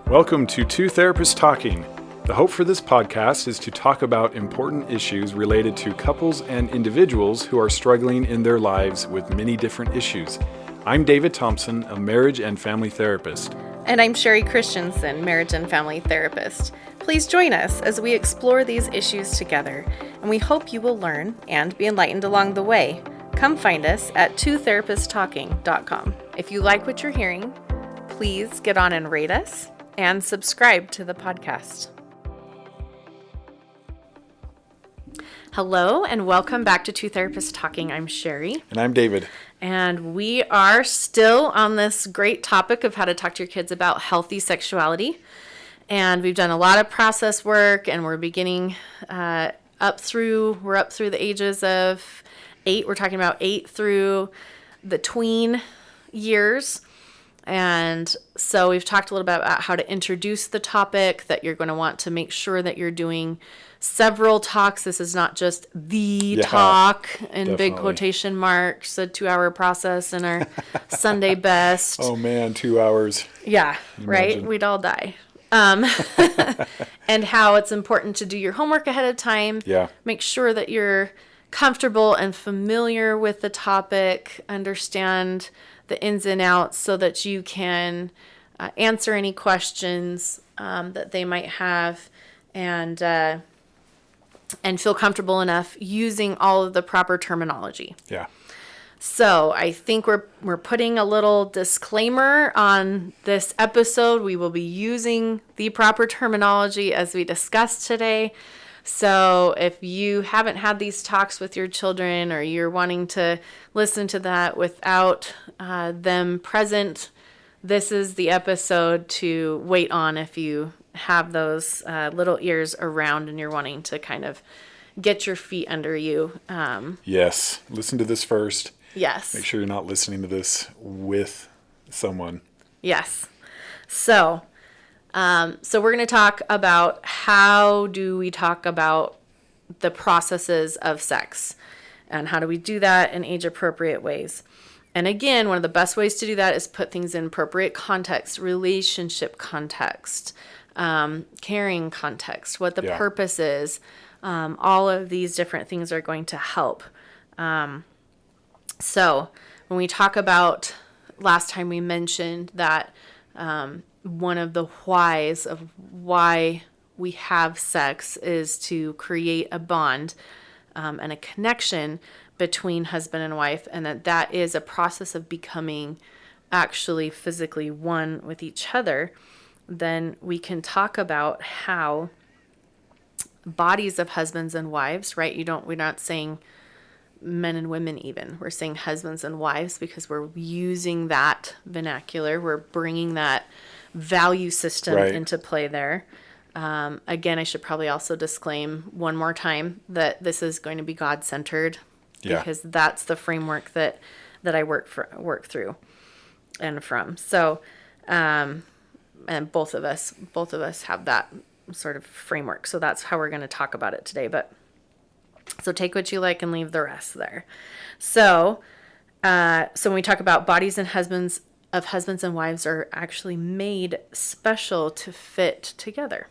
Welcome to Two Therapists Talking. The hope for this podcast is to talk about important issues related to couples and individuals who are struggling in their lives with many different issues. I'm David Thompson, a marriage and family therapist. And I'm Sherry Christensen, marriage and family therapist. Please join us as we explore these issues together, and we hope you will learn and be enlightened along the way. Come find us at twotherapisttalking.com. If you like what you're hearing, please get on and rate us and subscribe to the podcast. Hello, and welcome back to Two Therapists Talking. I'm Sherry. And I'm David. And we are still on this great topic of how to talk to your kids about healthy sexuality. And we've done a lot of process work, and we're beginning up through the ages of 8. We're talking about 8 through the tween years. And so we've talked a little bit about how to introduce the topic, that you're going to want to make sure that you're doing several talks. This is not just the talk in definitely. Big quotation marks, a 2-hour process in our Sunday best. Oh man, 2 hours. Yeah, Imagine. right? We'd all die. And how it's important to do your homework ahead of time. Yeah. Make sure that you're comfortable and familiar with the topic, understand the ins and outs so that you can answer any questions that they might have, and feel comfortable enough using all of the proper terminology. Yeah. So I think we're putting a little disclaimer on this episode. We will be using the proper terminology as we discussed today. So if you haven't had these talks with your children, or you're wanting to listen to that without them present, this is the episode to wait on if you have those little ears around and you're wanting to kind of get your feet under you. Yes. Listen to this first. Yes. Make sure you're not listening to this with someone. Yes. So we're going to talk about how do we talk about the processes of sex, and how do we do that in age-appropriate ways. And again, one of the best ways to do that is put things in appropriate context, relationship context, caring context, what the purpose is. All of these different things are going to help. So when we talk about, last time we mentioned that one of the whys of why we have sex is to create a bond and a connection between husband and wife, and that is a process of becoming actually physically one with each other. Then we can talk about how bodies of husbands and wives, right? We're not saying men and women even. We're saying husbands and wives because we're using that vernacular. We're bringing that value system into play there. Again, I should probably also disclaim one more time that this is going to be God-centered, because that's the framework that I work through and from. So, and both of us have that sort of framework. So that's how we're going to talk about it today. But so take what you like and leave the rest there. So when we talk about bodies and husbands and wives are actually made special to fit together.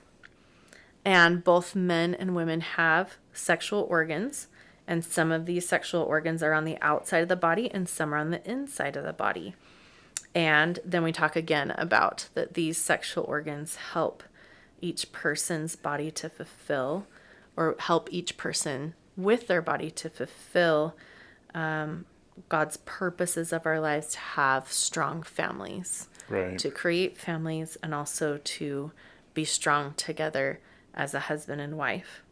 And both men and women have sexual organs, and some of these sexual organs are on the outside of the body and some are on the inside of the body. And then we talk again about that these sexual organs help each person's body to fulfill, or help each person with their body to fulfill God's purposes of our lives, to have strong families, to create families, and also to be strong together as a husband and wife.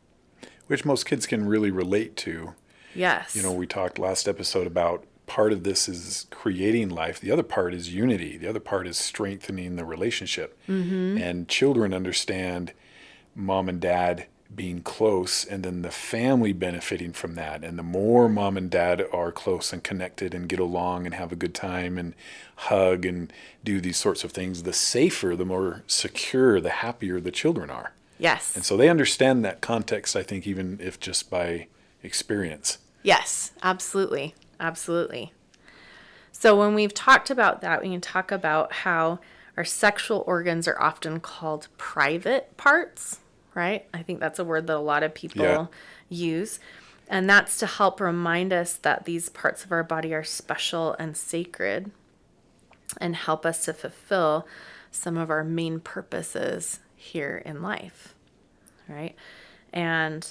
Which most kids can really relate to. Yes. We talked last episode about part of this is creating life. The other part is unity. The other part is strengthening the relationship. Mm-hmm. And children understand mom and dad being close, and then the family benefiting from that. And the more mom and dad are close and connected and get along and have a good time and hug and do these sorts of things, the safer, the more secure, the happier the children are. Yes. And so they understand that context, I think, even if just by experience. Yes, absolutely. Absolutely. So when we've talked about that, we can talk about how Our sexual organs are often called private parts, right? I think that's a word that a lot of people use. And that's to help remind us that these parts of our body are special and sacred and help us to fulfill some of our main purposes here in life, right? And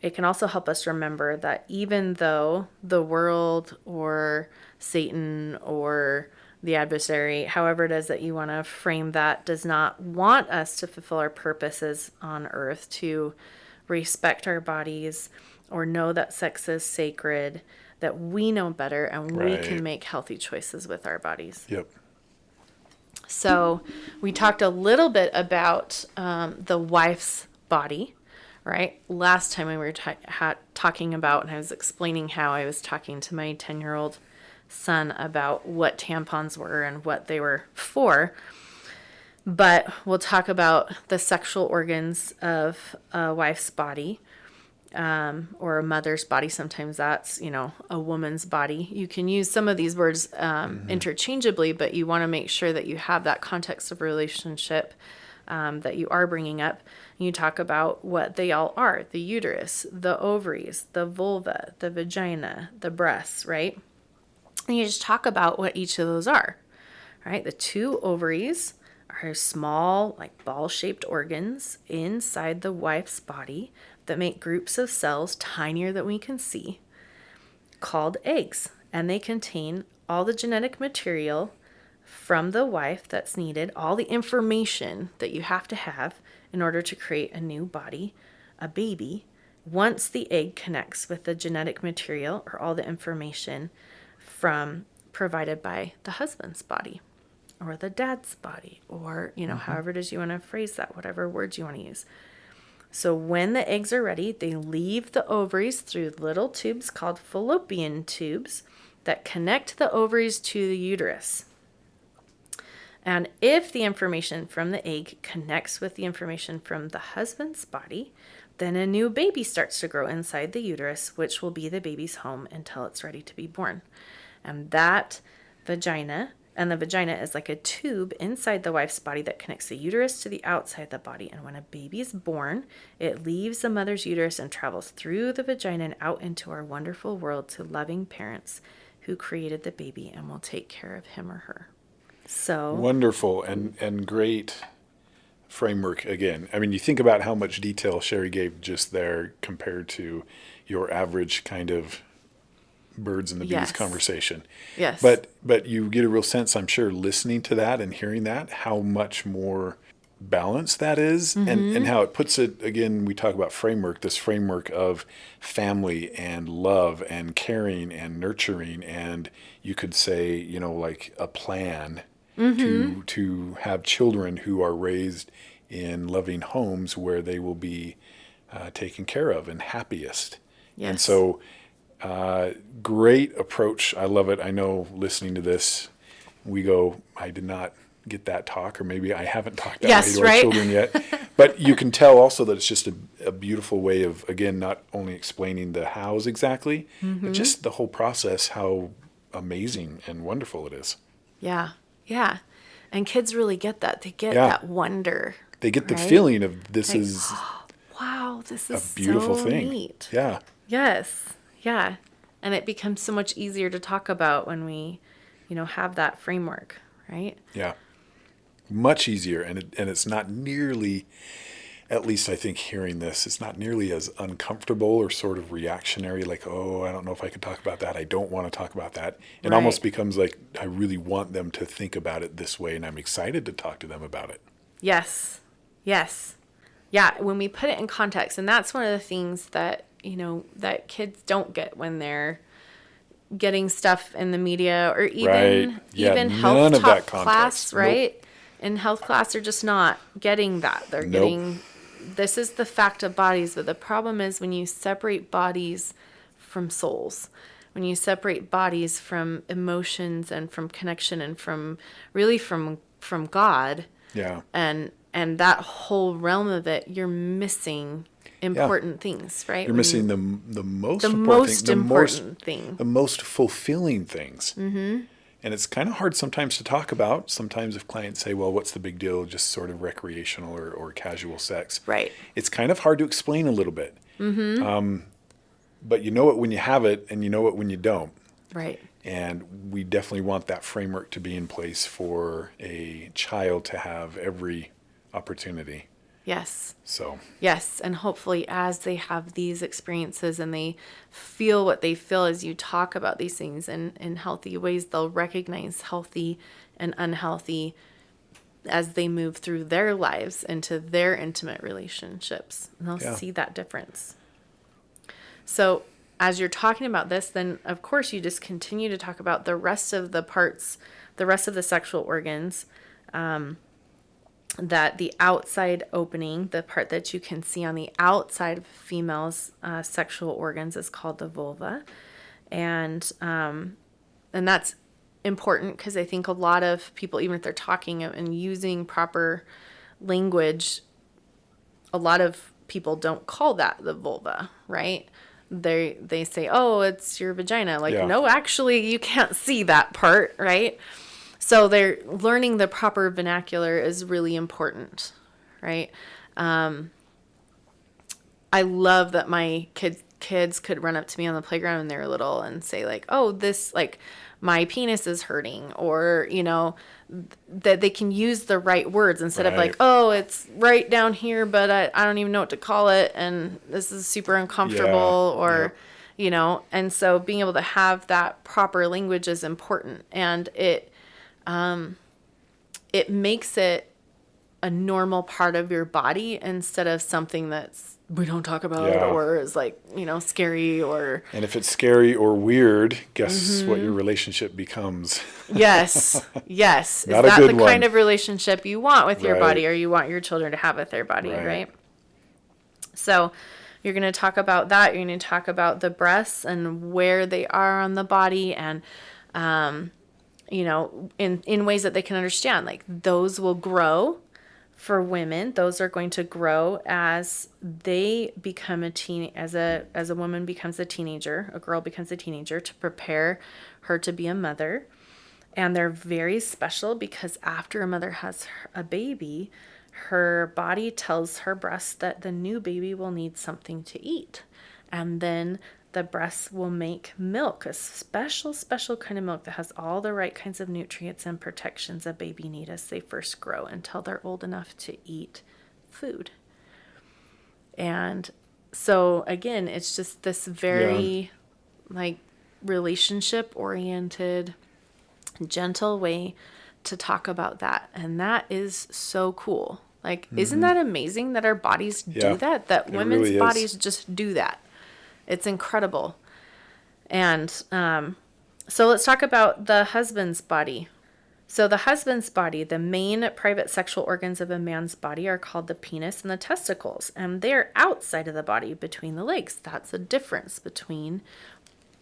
it can also help us remember that even though the world or Satan or the adversary, however it is that you want to frame that, does not want us to fulfill our purposes on earth, to respect our bodies or know that sex is sacred, that we know better and we can make healthy choices with our bodies. Yep. So we talked a little bit about the wife's body, right? Last time we were talking about, and I was explaining how I was talking to my 10-year-old son about what tampons were and what they were for. But we'll talk about the sexual organs of a wife's body, or a mother's body. Sometimes that's, a woman's body. You can use some of these words interchangeably, but you want to make sure that you have that context of relationship that you are bringing up. You talk about what they all are: the uterus, the ovaries, the vulva, the vagina, the breasts, right? And you just talk about what each of those are, right? The two ovaries are small, like ball-shaped organs inside the wife's body that make groups of cells tinier than we can see, called eggs. And they contain all the genetic material from the wife that's needed, all the information that you have to have in order to create a new body, a baby. Once the egg connects with the genetic material or all the information provided by the husband's body or the dad's body, or, however it is you want to phrase that, whatever words you want to use. So when the eggs are ready, they leave the ovaries through little tubes called fallopian tubes that connect the ovaries to the uterus. And if the information from the egg connects with the information from the husband's body, then a new baby starts to grow inside the uterus, which will be the baby's home until it's ready to be born. And the vagina is like a tube inside the wife's body that connects the uterus to the outside of the body. And when a baby is born, it leaves the mother's uterus and travels through the vagina and out into our wonderful world to loving parents who created the baby and will take care of him or her. So wonderful and great framework again. I mean, you think about how much detail Sherry gave just there compared to your average kind of birds and the bees conversation. Yes. But you get a real sense, I'm sure, listening to that and hearing that, how much more balanced that is, and how it puts it, again, we talk about framework, this framework of family and love and caring and nurturing, and you could say, like a plan to have children who are raised in loving homes where they will be taken care of and happiest. Yes. And so great approach. I love it. I know listening to this, we go, I did not get that talk, or maybe I haven't talked that way to our children yet. But you can tell also that it's just a beautiful way of, again, not only explaining the hows exactly, but just the whole process, how amazing and wonderful it is. Yeah. Yeah. And kids really get that. They get that wonder. They get the feeling of this like, is wow, this is a beautiful so thing. Neat. Yeah. Yes. Yeah. And it becomes so much easier to talk about when we, have that framework, right? Yeah. Much easier. And it's not nearly, at least I think hearing this, it's not nearly as uncomfortable or sort of reactionary, like, oh, I don't know if I can talk about that. I don't want to talk about that. It almost becomes like, I really want them to think about it this way, and I'm excited to talk to them about it. Yes. Yes. Yeah. When we put it in context, and that's one of the things that, that kids don't get when they're getting stuff in the media, or even health talk class, right? Nope. In health class, they're just not getting that. They're getting, this is the fact of bodies. But the problem is when you separate bodies from souls, when you separate bodies from emotions and from connection and from God. Yeah. And that whole realm of it, you're missing important things, right? You're missing the most important thing. The most fulfilling things. Mm-hmm. And it's kind of hard sometimes to talk about. Sometimes if clients say, well, what's the big deal? Just sort of recreational or casual sex. Right. It's kind of hard to explain a little bit. But you know it when you have it, and you know it when you don't. Right. And we definitely want that framework to be in place for a child to have every opportunity. Yes. So. Yes. And hopefully as they have these experiences and they feel what they feel as you talk about these things in healthy ways, they'll recognize healthy and unhealthy as they move through their lives into their intimate relationships. And they'll see that difference. So as you're talking about this, then of course you just continue to talk about the rest of the parts, the rest of the sexual organs, that the outside opening, the part that you can see on the outside of females' sexual organs is called the vulva. And that's important because I think a lot of people, even if they're talking and using proper language, a lot of people don't call that the vulva, right? They say, oh, it's your vagina. Like, no, actually, you can't see that part, right? So they're learning the proper vernacular is really important, right? I love that my kids could run up to me on the playground when they were little and say like, oh, this, like, my penis is hurting, or, you know, that they can use the right words instead of like, oh, it's right down here, but I don't even know what to call it, and this is super uncomfortable, or, you know, and so being able to have that proper language is important, and it makes it a normal part of your body instead of something that's we don't talk about or is like, you know, scary or. And if it's scary or weird, guess what your relationship becomes. Yes. Is Not that a good the kind one. of relationship you want with your body, or you want your children to have with their body, right? So you're going to talk about that. You're going to talk about the breasts and where they are on the body, and you know, in ways that they can understand. Like, those will grow for women. Those are going to grow as they become as a woman becomes a teenager, a girl becomes a teenager, to prepare her to be a mother. And they're very special because after a mother has a baby, her body tells her breasts that the new baby will need something to eat. And then the breasts will make milk, a special kind of milk that has all the right kinds of nutrients and protections a baby needs as they first grow until they're old enough to eat food. And so again, it's just this very like relationship oriented, gentle way to talk about that. And that is so cool. Like, isn't that amazing that our bodies do that? That women's really bodies just do that. It's incredible. And so let's talk about the husband's body. So the husband's body, the main private sexual organs of a man's body are called the penis and the testicles. And they're outside of the body between the legs. That's a difference between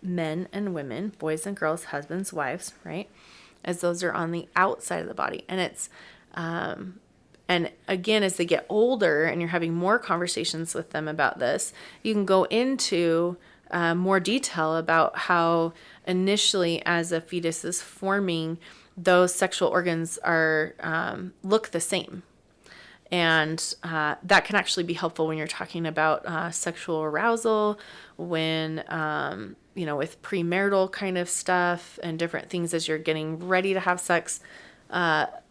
men and women, boys and girls, husbands, wives, right? As those are on the outside of the body. And it's, and again, as they get older and you're having more conversations with them about this, you can go into more detail about how initially as a fetus is forming, those sexual organs are look the same. And that can actually be helpful when you're talking about sexual arousal, when, you know, with premarital kind of stuff and different things as you're getting ready to have sex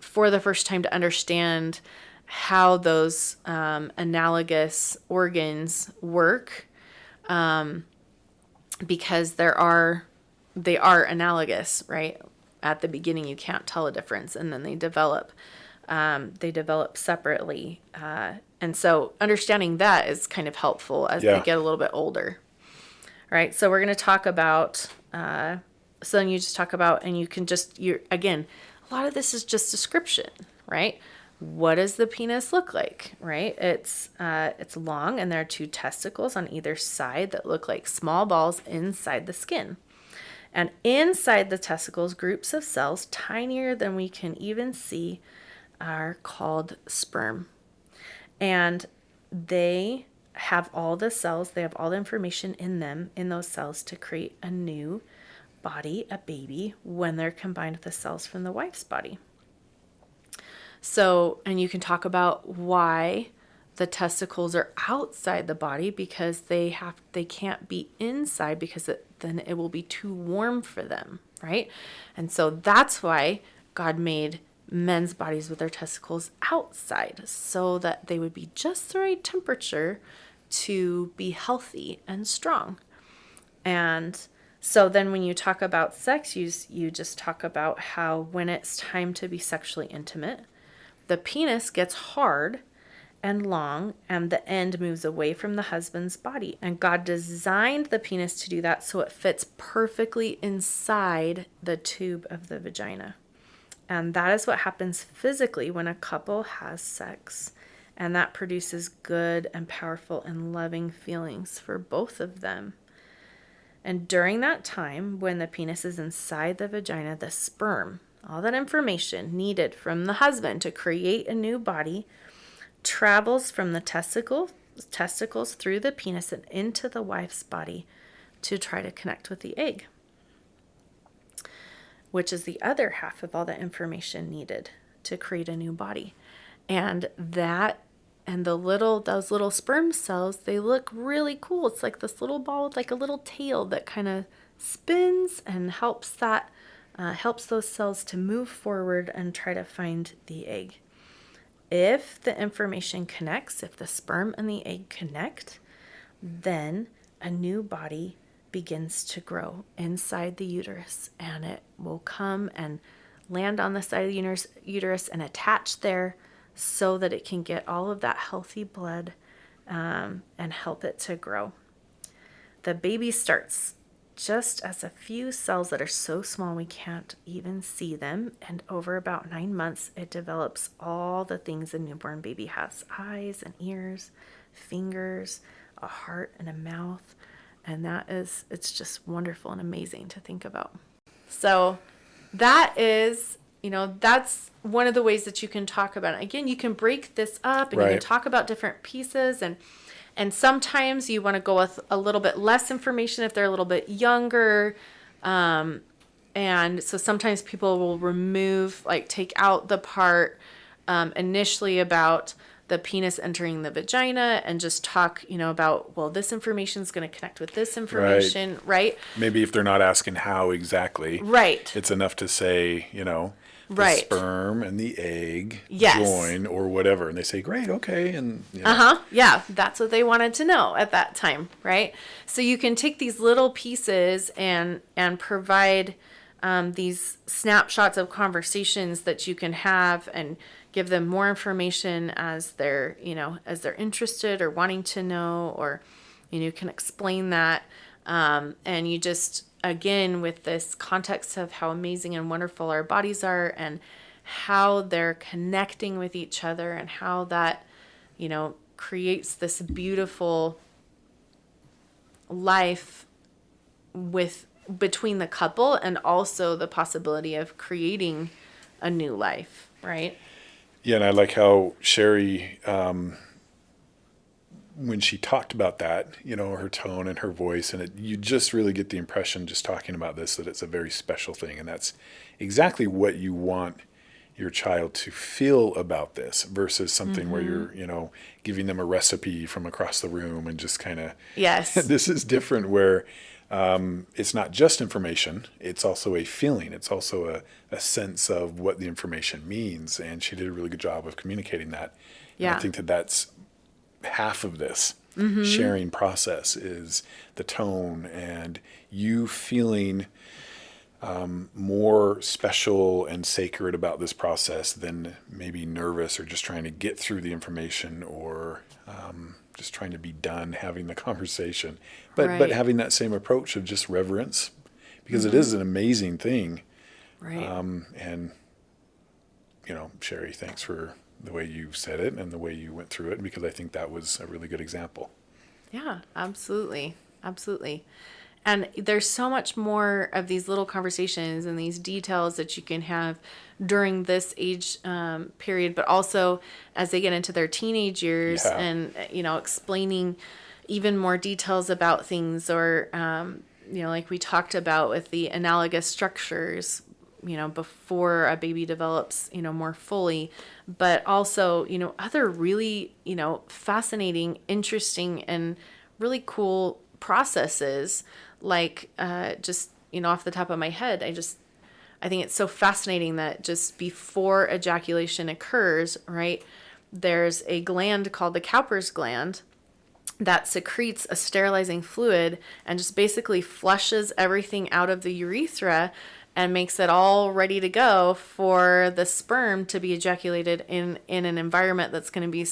for the first time, to understand how those analogous organs work, because they are analogous, right? At the beginning, you can't tell a difference, and then they develop separately. And so understanding that is kind of helpful as they get a little bit older. Right. So we're going to talk about, so then you just talk about, and you can just, again, a lot of this is just description, right? What does the penis look like, right? It's long, and there are 2 testicles on either side that look like small balls inside the skin. And inside the testicles, groups of cells tinier than we can even see are called sperm. And they have all the cells, they have all the information in them, in those cells, to create a new body a baby when they're combined with the cells from the wife's body. So, and you can talk about why the testicles are outside the body, because they can't be inside, because then it will be too warm for them, right? And so that's why God made men's bodies with their testicles outside, so that they would be just the right temperature to be healthy and strong. And so then when you talk about sex, you just talk about how when it's time to be sexually intimate, the penis gets hard and long, and the end moves away from the husband's body. And God designed the penis to do that so it fits perfectly inside the tube of the vagina. And that is what happens physically when a couple has sex. And that produces good and powerful and loving feelings for both of them. And during that time, when the penis is inside the vagina, the sperm, all that information needed from the husband to create a new body, travels from the testicles through the penis and into the wife's body to try to connect with the egg, which is the other half of all the information needed to create a new body. And those little sperm cells, they look really cool. It's like this little ball with like a little tail that kind of spins and helps those cells to move forward and try to find the egg. If the information connects, if the sperm and the egg connect, then a new body begins to grow inside the uterus, and it will come and land on the side of the uterus and attach there, so that it can get all of that healthy blood and help it to grow. The baby starts just as a few cells that are so small we can't even see them, and over about 9 months it develops all the things a newborn baby has: eyes and ears, fingers, a heart and a mouth. And it's just wonderful and amazing to think about. So that is, that's one of the ways that you can talk about it. Again, you can break this up and you can talk about different pieces, and sometimes you want to go with a little bit less information if they're a little bit younger. And so sometimes people will take out the part initially about the penis entering the vagina, and just talk, about, well, this information is going to connect with this information, right? Maybe if they're not asking how exactly, it's enough to say, the sperm and the egg join or whatever, and they say, great, okay, and yeah, that's what they wanted to know at that time, right? So you can take these little pieces and provide these snapshots of conversations that you can have, and give them more information as they're interested or wanting to know, or you can explain that, and you just, again, with this context of how amazing and wonderful our bodies are, and how they're connecting with each other, and how that creates this beautiful life between the couple, and also the possibility of creating a new life, right? Yeah, and I like how Sherry, when she talked about that, her tone and her voice, and you just really get the impression, just talking about this, that it's a very special thing, and that's exactly what you want your child to feel about this, versus something where you're, giving them a recipe from across the room and just kind of, this is different, where it's not just information, it's also a feeling, it's also a sense of what the information means, and she did a really good job of communicating that. And I think that's half of this sharing process, is the tone, and you feeling more special and sacred about this process than maybe nervous, or just trying to get through the information, or just trying to be done having the conversation, but having that same approach of just reverence, because it is an amazing thing. And Sherry, thanks for the way you said it and the way you went through it, because I think that was a really good example. Yeah, absolutely. And there's so much more of these little conversations and these details that you can have during this age period, but also as they get into their teenage years, and explaining even more details about things, or like we talked about with the analogous structures, before a baby develops, more fully, but also, other really, fascinating, interesting, and really cool processes, like just, off the top of my head, I think it's so fascinating that just before ejaculation occurs, right, there's a gland called the Cowper's gland that secretes a sterilizing fluid and just basically flushes everything out of the urethra and makes it all ready to go for the sperm to be ejaculated in an environment that's going to be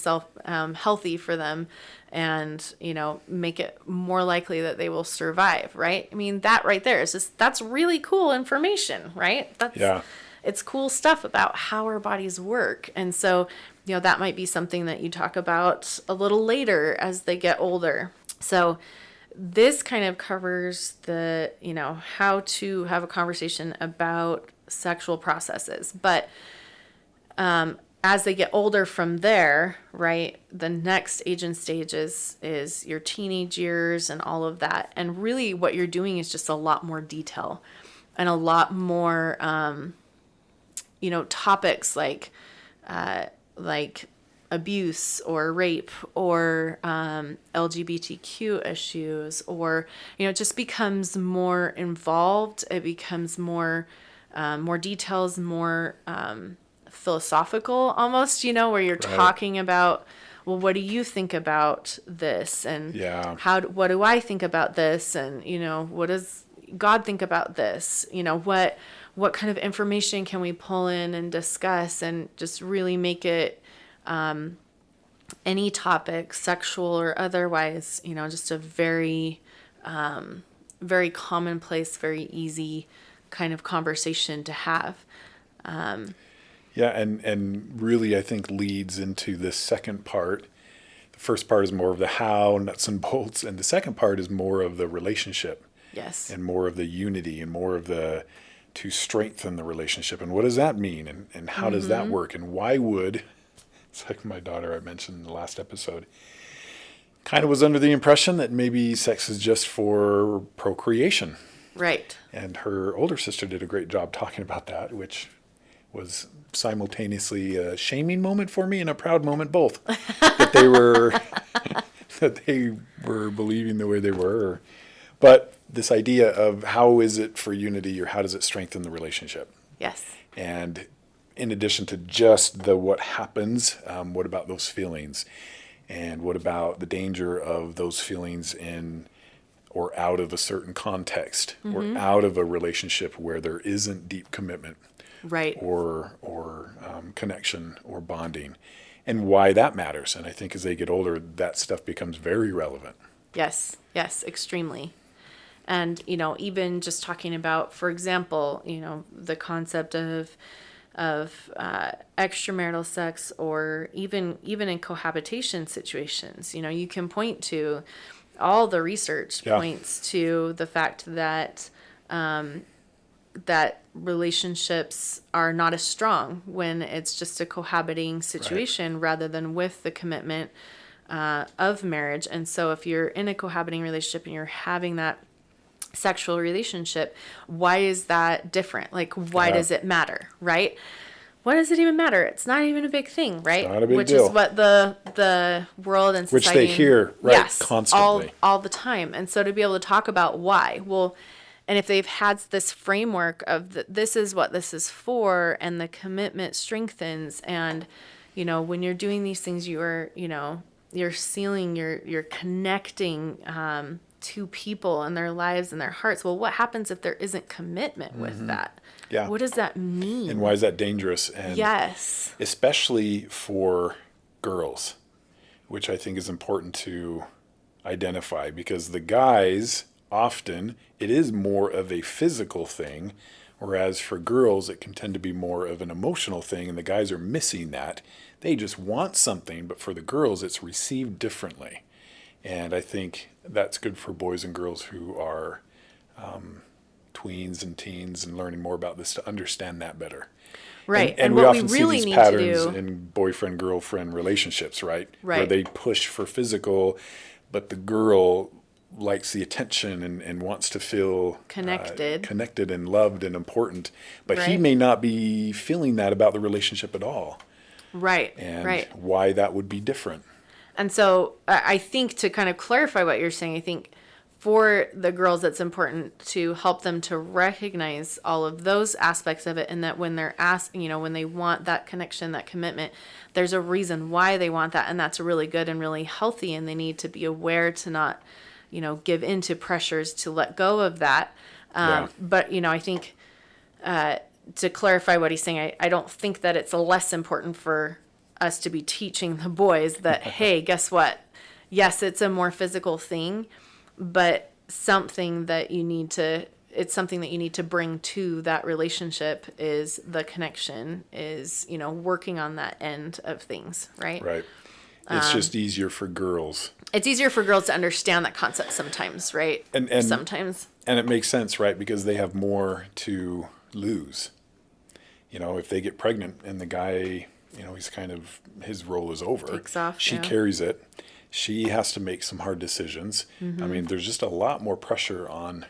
healthy for them, and make it more likely that they will survive, right? I mean, that right there is that's really cool information, right? It's cool stuff about how our bodies work. And so that might be something that you talk about a little later as they get older. So this kind of covers the, how to have a conversation about sexual processes. But as they get older from there, right, the next age and stage is your teenage years and all of that. And really what you're doing is just a lot more detail and a lot more, topics like abuse or rape or LGBTQ issues, or it just becomes more involved. It becomes more details, more philosophical almost, where you're talking about, well, what do you think about this, and what do I think about this, and what does God think about this, what kind of information can we pull in and discuss, and just really make it any topic, sexual or otherwise, just a very, very commonplace, very easy kind of conversation to have. And really, I think leads into the second part. The first part is more of the how, nuts and bolts, and the second part is more of the relationship. Yes. And more of the unity, and more of the to strengthen the relationship. And what does that mean? And how does that work? And why would, it's like my daughter I mentioned in the last episode, kind of was under the impression that maybe sex is just for procreation. Right. And her older sister did a great job talking about that, which was simultaneously a shaming moment for me and a proud moment both. that they were believing the way they were. But this idea of how is it for unity, or how does it strengthen the relationship? Yes. And in addition to just the what happens, what about those feelings? And what about the danger of those feelings in or out of a certain context, or out of a relationship where there isn't deep commitment, right, or connection or bonding, and why that matters. And I think as they get older, that stuff becomes very relevant. Yes, extremely. And, even just talking about, for example, the concept of extramarital sex, or even in cohabitation situations, you can point to all the research points to the fact that that relationships are not as strong when it's just a cohabiting situation, rather than with the commitment of marriage. And so if you're in a cohabiting relationship and you're having that sexual relationship, why is that different? Like, why does it matter, right? Why does it even matter? It's not even a big thing, right? It's not a big Which deal. Is what the world and society... Which they hear, constantly. All the time. And so to be able to talk about why, well, and if they've had this framework of this is what this is for, and the commitment strengthens, and, when you're doing these things, you're sealing, you're connecting to people and their lives and their hearts. Well, what happens if there isn't commitment with that? Yeah. What does that mean? And why is that dangerous? And yes. Especially for girls, which I think is important to identify, because the guys, often it is more of a physical thing, whereas for girls it can tend to be more of an emotional thing, and the guys are missing that. They just want something, but for the girls it's received differently. And I think that's good for boys and girls who are tweens and teens and learning more about this, to understand that better. Right. And we we often really see these need patterns to do in boyfriend-girlfriend relationships, right? Right. Where they push for physical, but the girl likes the attention and wants to feel connected and loved and important, but he Right. may not be feeling that about the relationship at all, Right. and Right. why that would be different. And so I think to kind of clarify what you're saying, I think for the girls, it's important to help them to recognize all of those aspects of it. And that when they're asked, when they want that connection, that commitment, there's a reason why they want that. And that's really good and really healthy. And they need to be aware to not, give into pressures to let go of that. Yeah. But, I think to clarify what he's saying, I don't think that it's less important for us to be teaching the boys that, hey, guess what? Yes, it's a more physical thing, but it's something that you need to bring to that relationship is the connection, is, working on that end of things, right? Right. It's just easier for girls. It's easier for girls to understand that concept sometimes, right? And sometimes. And it makes sense, right? Because they have more to lose. If they get pregnant and the guy, he's kind of, his role is over. Takes off, She yeah. carries it. She has to make some hard decisions. Mm-hmm. I mean, there's just a lot more pressure on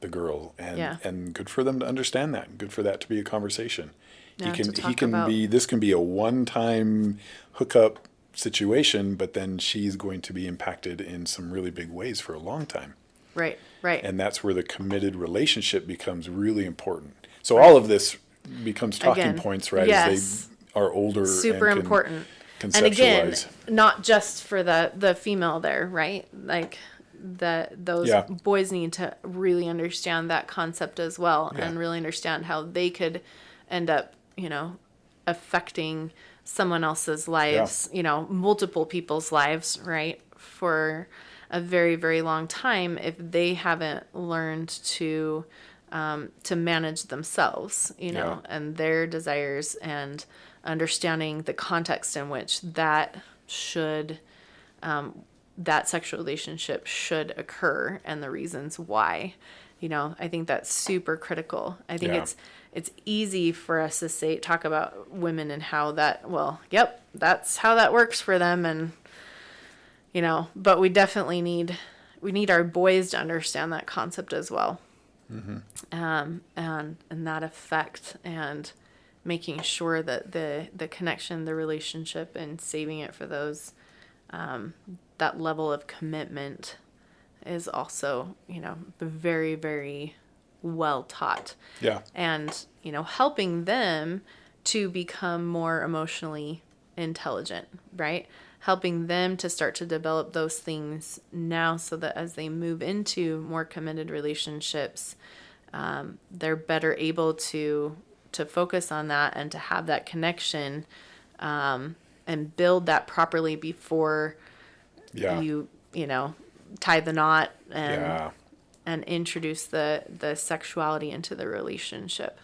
the girl, and good for them to understand that. Good for that to be a conversation. Yeah, he to can talk about. this can be a one-time hookup situation, but then she's going to be impacted in some really big ways for a long time. Right, right. And that's where the committed relationship becomes really important. So all of this becomes talking Again, points, right? yes. As they are older. Super and can important. And again, conceptualize. not just for the female there, right? Like those Yeah. boys need to really understand that concept as well, Yeah. and really understand how they could end up, affecting someone else's lives, multiple people's lives, right? For a very, very long time if they haven't learned to manage themselves, Yeah. and their desires, and understanding the context in which that sexual relationship should occur and the reasons why. I think that's super critical. I think Yeah. it's easy for us to talk about women and how that, yep, that's how that works for them, and but we definitely need our boys to understand that concept as well. Mm-hmm. And that effect, and making sure that the connection, the relationship, and saving it for those, that level of commitment is also, very, very well taught. Yeah. And, helping them to become more emotionally intelligent, right? Helping them to start to develop those things now, so that as they move into more committed relationships, they're better able to focus on that and to have that connection, and build that properly before Yeah. you tie the knot and Yeah. and introduce the sexuality into the relationship.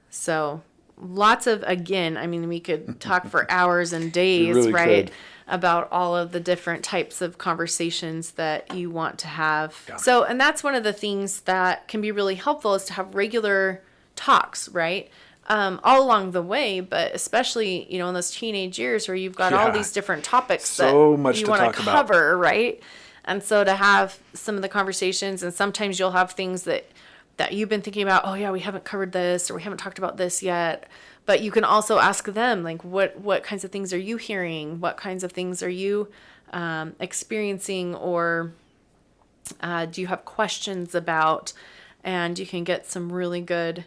So lots of, again, I mean, we could talk for hours and days, really right? could. About all of the different types of conversations that you want to have. Yeah. So, and that's one of the things that can be really helpful, is to have regular talks, right? All along the way, but especially, in those teenage years where you've got all Yeah. these different topics So that much you to want talk to about. cover, right? And so to have some of the conversations, and sometimes you'll have things that you've been thinking about, oh yeah, we haven't covered this, or we haven't talked about this yet. But you can also ask them, like, what kinds of things are you hearing? What kinds of things are you experiencing, or do you have questions about? And you can get some really good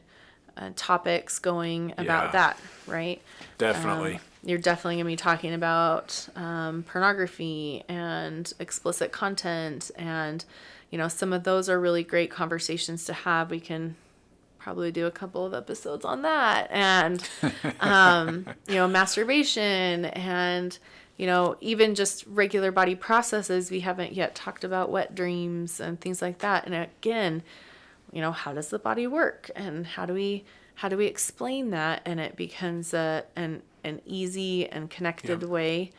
topics going about Yeah. that, right? Definitely. You're definitely going to be talking about pornography and explicit content, and some of those are really great conversations to have. We can probably do a couple of episodes on that, and masturbation, and even just regular body processes. We haven't yet talked about wet dreams and things like that. And again, how does the body work, and how do we explain that? And it becomes an easy and connected way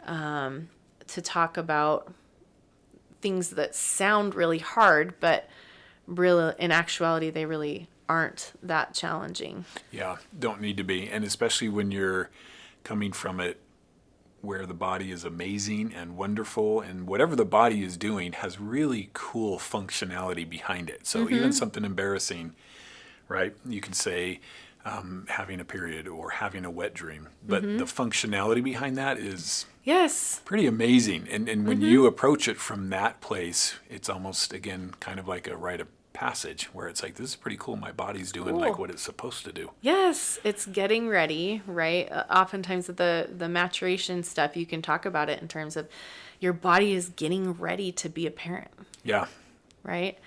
to talk about things that sound really hard, but really, in actuality, they really aren't that challenging. Yeah. Don't need to be. And especially when you're coming from it where the body is amazing and wonderful, and whatever the body is doing has really cool functionality behind it. So even something embarrassing, right? You can say having a period or having a wet dream, but the functionality behind that is Yes. pretty amazing. And when you approach it from that place, it's almost, again, kind of like a rite of passage where it's like, this is pretty cool. My body's doing like Cool. what it's supposed to do. Yes, it's getting ready, right? Oftentimes with the maturation stuff, you can talk about it in terms of your body is getting ready to be a parent, Yeah. right?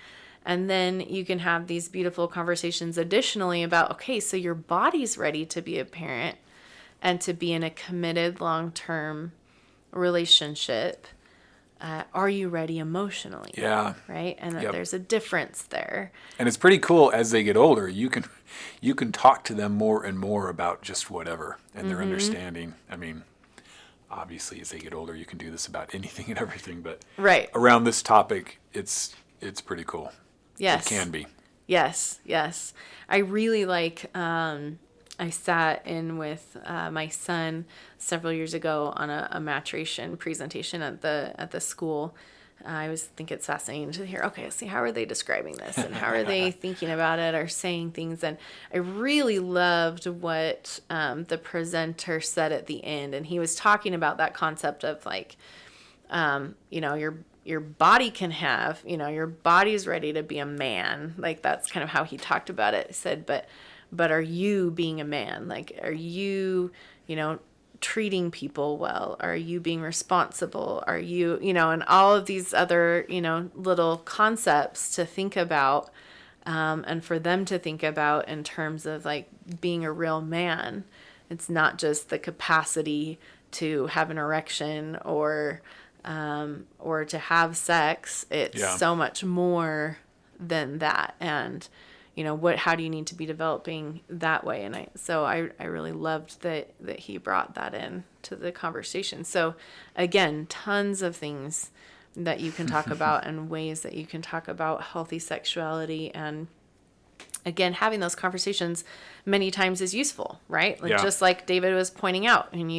And then you can have these beautiful conversations additionally about, okay, so your body's ready to be a parent and to be in a committed long-term relationship. Are you ready emotionally? Yeah. Right? And that Yep. there's a difference there. And it's pretty cool as they get older. You can talk to them more and more about just whatever and their understanding. I mean, obviously as they get older, you can do this about anything and everything, but Right. around this topic, it's pretty cool. Yes. It can be. Yes, yes. I really like, I sat in with my son several years ago on a maturation presentation at the school. I always think it's fascinating to hear, okay, see, how are they describing this and how are they thinking about it or saying things? And I really loved what the presenter said at the end. And he was talking about that concept of like, your body can have, your body's ready to be a man. Like that's kind of how he talked about it. He said, but are you being a man? Like, are you, treating people well? Are you being responsible? Are you, and all of these other, little concepts to think about, and for them to think about in terms of like being a real man. It's not just the capacity to have an erection or to have sex. It's Yeah. so much more than that. And, how do you need to be developing that way? And I really loved that he brought that in to the conversation. So again, tons of things that you can talk about and ways that you can talk about healthy sexuality. And again, having those conversations many times is useful, right? Like Yeah. just like David was pointing out, and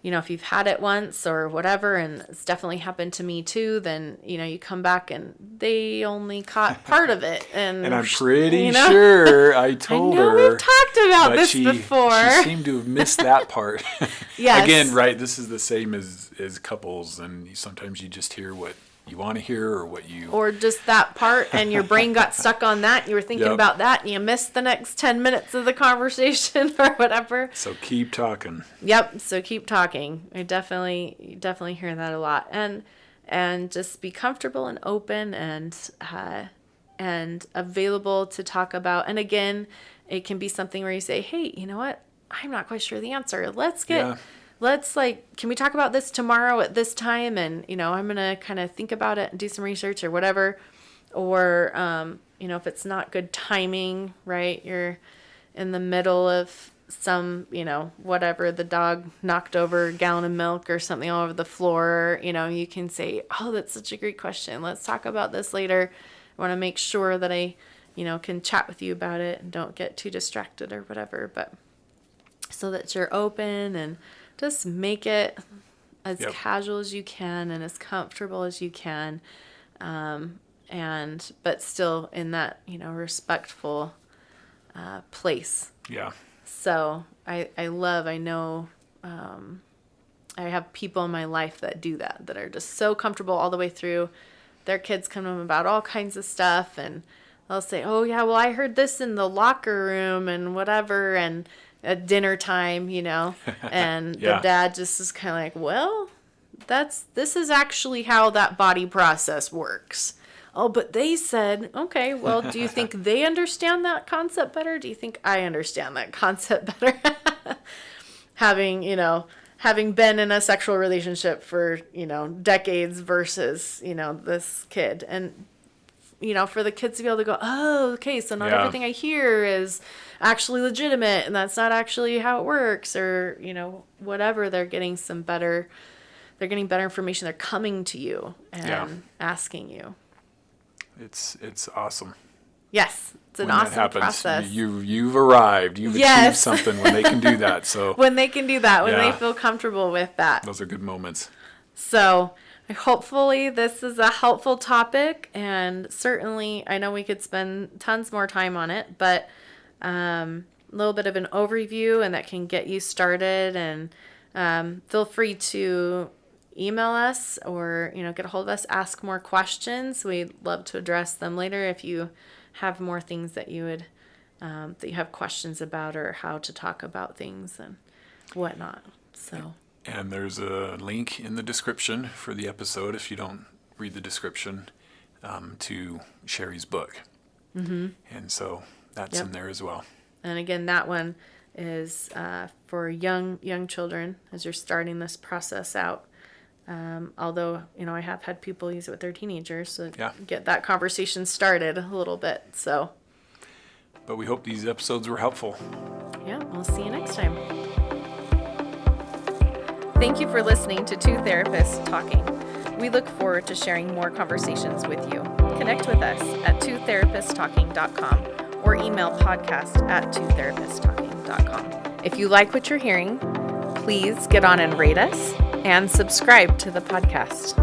if you've had it once or whatever, and it's definitely happened to me too, then, you come back and they only caught part of it. And And I'm pretty sure I I told know her. we've talked about but this she before. seemed to have missed that part. Yes. Again, right, this is the same as couples, and sometimes you just hear what you want to hear or what you... Or just that part, and your brain got stuck on that. You were thinking Yep. about that, and you missed the next 10 minutes of the conversation or whatever. So keep talking. Yep. So keep talking. I definitely hear that a lot, and just be comfortable and open and available to talk about. And again, it can be something where you say, "Hey, you know what? I'm not quite sure the answer. Can we talk about this tomorrow at this time? And I'm gonna kind of think about it and do some research or whatever." Or if it's not good timing, right? You're in the middle of some, whatever, the dog knocked over a gallon of milk or something all over the floor, you can say, "Oh, that's such a great question. Let's talk about this later. I want to make sure that I, can chat with you about it and don't get too distracted or whatever." But so that you're open and just make it as Yep. casual as you can and as comfortable as you can. But still in that, respectful place. Yeah. So I know, I have people in my life that do that are just so comfortable all the way through. Their kids come to them about all kinds of stuff, and they'll say, "Oh yeah, well I heard this in the locker room and whatever," and at dinner time, and Yeah. the dad just is kind of like, "Well, this is actually how that body process works." "Oh, but they said," "Okay, well, do you think they understand that concept better? Do you think I understand that concept better?" Having been in a sexual relationship for, decades versus, this kid. And, for the kids to be able to go, "Oh, okay, so not Yeah. everything I hear is actually legitimate, and that's not actually how it works," or, whatever. They're getting better information. They're coming to you and Yeah. asking you. It's awesome. Yes. It's an when that awesome happens. process. You've arrived. You've Yes. achieved something when they can do that. So When they can do that, when Yeah. they feel comfortable with that. those are good moments. So hopefully this is a helpful topic, and certainly I know we could spend tons more time on it, but a little bit of an overview, and that can get you started. And feel free to email us or get a hold of us, ask more questions. We'd love to address them later if you have more things that you would that you have questions about, or how to talk about things and whatnot. So. And there's a link in the description for the episode, if you don't read the description, to Sherry's book. Mm-hmm. And so that's in there as well. And again, that one is for young children as you're starting this process out. Although, I have had people use it with their teenagers, so get that conversation started a little bit. So. But we hope these episodes were helpful. Yeah, we'll see you next time. Thank you for listening to Two Therapists Talking. We look forward to sharing more conversations with you. Connect with us at twotherapisttalking.com or email podcast@twotherapisttalking.com. If you like what you're hearing, please get on and rate us and subscribe to the podcast.